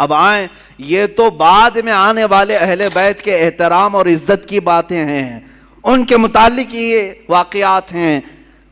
اب آئیں، یہ تو بعد میں آنے والے اہل بیت کے احترام اور عزت کی باتیں ہیں، ان کے متعلق یہ واقعات ہیں،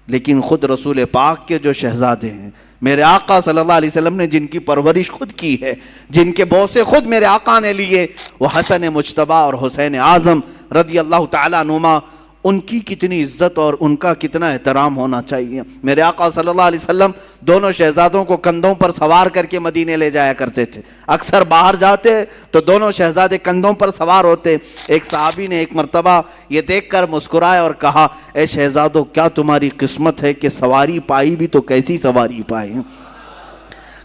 لیکن خود رسول پاک کے جو شہزادے ہیں، میرے آقا صلی اللہ علیہ وسلم نے جن کی پرورش خود کی ہے، جن کے بوسے خود میرے آقا نے لیے، وہ حسن مجتبی اور حسین اعظم رضی اللہ تعالیٰ عنہما، ان کی کتنی عزت اور ان کا کتنا احترام ہونا چاہیے۔ میرے آقا صلی اللہ علیہ وسلم دونوں شہزادوں کو کندھوں پر سوار کر کے مدینے لے جایا کرتے تھے، اکثر باہر جاتے تو دونوں شہزادے کندھوں پر سوار ہوتے۔ ایک صحابی نے ایک مرتبہ یہ دیکھ کر مسکرائے اور کہا، اے شہزادوں، کیا تمہاری قسمت ہے کہ سواری پائی بھی تو کیسی سواری پائی،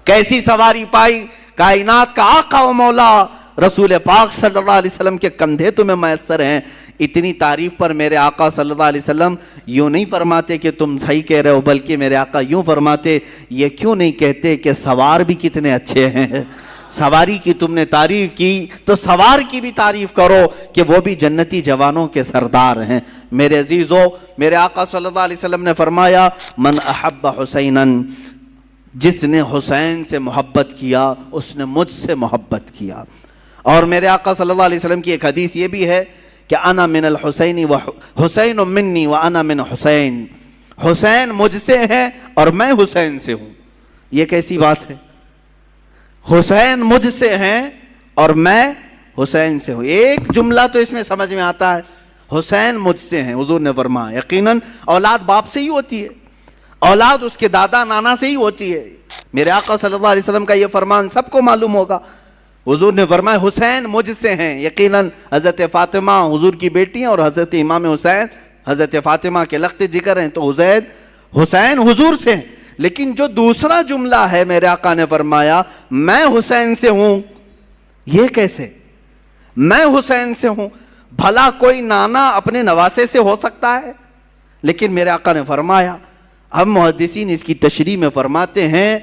کیسی سواری پائی، کائنات کا آقا و مولا رسول پاک صلی اللہ علیہ وسلم کے کندھے تمہیں میسر ہیں۔ اتنی تعریف پر میرے آقا صلی اللہ علیہ وسلم یوں نہیں فرماتے کہ تم صحیح کہہ رہے ہو، بلکہ میرے آقا یوں فرماتے، یہ کیوں نہیں کہتے کہ سوار بھی کتنے اچھے ہیں، سواری کی تم نے تعریف کی تو سوار کی بھی تعریف کرو کہ وہ بھی جنتی جوانوں کے سردار ہیں۔ میرے عزیزو، میرے آقا صلی اللہ علیہ وسلم نے فرمایا، من احب حسینا، جس نے حسین سے محبت کیا اس نے مجھ سے محبت کیا۔ اور میرے آقا صلی اللہ علیہ وسلم کی ایک حدیث یہ بھی ہے کہ انا من الحسین و حسین منی و انا من حسین، حسین مجھ سے ہے اور میں حسین سے ہوں۔ یہ کیسی بات ہے؟ حسین مجھ سے ہیں اور میں حسین سے ہوں۔ ایک جملہ تو اس میں سمجھ میں آتا ہے، حسین مجھ سے ہیں، حضور نے فرمایا۔ یقیناً اولاد باپ سے ہی ہوتی ہے، اولاد اس کے دادا نانا سے ہی ہوتی ہے۔ میرے آقا صلی اللہ علیہ وسلم کا یہ فرمان سب کو معلوم ہوگا۔ حضور نے فرمایا حسین مجھ سے ہیں۔ یقیناً حضرت فاطمہ حضور کی بیٹی ہیں اور حضرت امام حسین حضرت فاطمہ کے لخت جگر ہیں، تو حسین حضور سے ہیں۔ لیکن جو دوسرا جملہ ہے، میرے آقا نے فرمایا میں حسین سے ہوں، یہ کیسے؟ میں حسین سے ہوں، بھلا کوئی نانا اپنے نواسے سے ہو سکتا ہے؟ لیکن میرے آقا نے فرمایا، اب محدثین اس کی تشریح میں فرماتے ہیں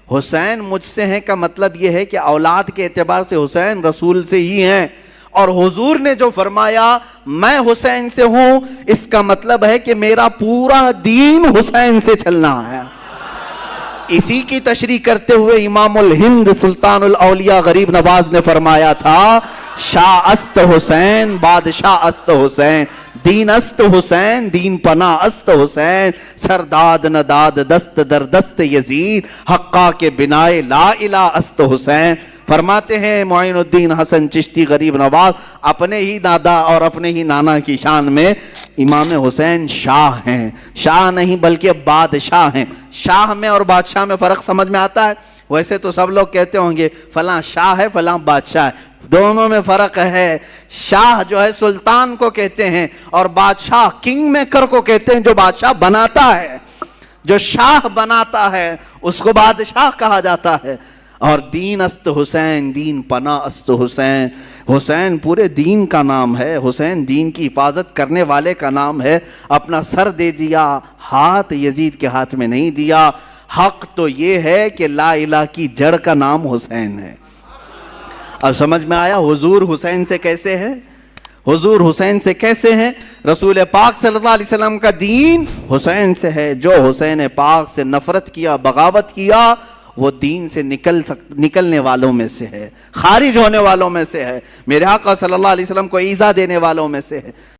حسین مجھ سے ہیں کا مطلب یہ ہے کہ اولاد کے اعتبار سے حسین رسول سے ہی ہیں، اور حضور نے جو فرمایا میں حسین سے ہوں، اس کا مطلب ہے کہ میرا پورا دین حسین سے چلنا ہے۔ اسی کی تشریح کرتے ہوئے امام الہند سلطان الاولیاء غریب نواز نے فرمایا تھا، شاہ است حسین بادشاہ است حسین، دین است حسین دین پناہ است حسین، سرداد نداد دست در دست یزید، حقا کے بنائے لا الہ است حسین۔ فرماتے ہیں معین الدین حسن چشتی غریب نواز اپنے ہی دادا اور اپنے ہی نانا کی شان میں امام حسین شاہ ہیں، شاہ نہیں بلکہ بادشاہ ہیں۔ شاہ میں اور بادشاہ میں فرق سمجھ میں آتا ہے؟ ویسے تو سب لوگ کہتے ہوں گے فلاں شاہ ہے فلاں بادشاہ ہے، دونوں میں فرق ہے۔ شاہ جو ہے سلطان کو کہتے ہیں، اور بادشاہ کنگ میکر کو کہتے ہیں، جو بادشاہ بناتا ہے، جو شاہ بناتا ہے اس کو بادشاہ کہا جاتا ہے۔ اور دین است حسین دین پناہ است حسین، حسین پورے دین کا نام ہے، حسین دین کی حفاظت کرنے والے کا نام ہے۔ اپنا سر دے دیا، ہاتھ یزید کے ہاتھ میں نہیں دیا۔ حق تو یہ ہے کہ لا الہ کی جڑ کا نام حسین ہے۔ اب سمجھ میں آیا حضور حسین سے کیسے ہے؟ حضور حسین سے کیسے ہیں؟ رسول پاک صلی اللہ علیہ وسلم کا دین حسین سے ہے۔ جو حسین پاک سے نفرت کیا، بغاوت کیا، وہ دین سے نکلنے والوں میں سے ہے، خارج ہونے والوں میں سے ہے، میرے آقا صلی اللہ علیہ وسلم کو ایذا دینے والوں میں سے ہے۔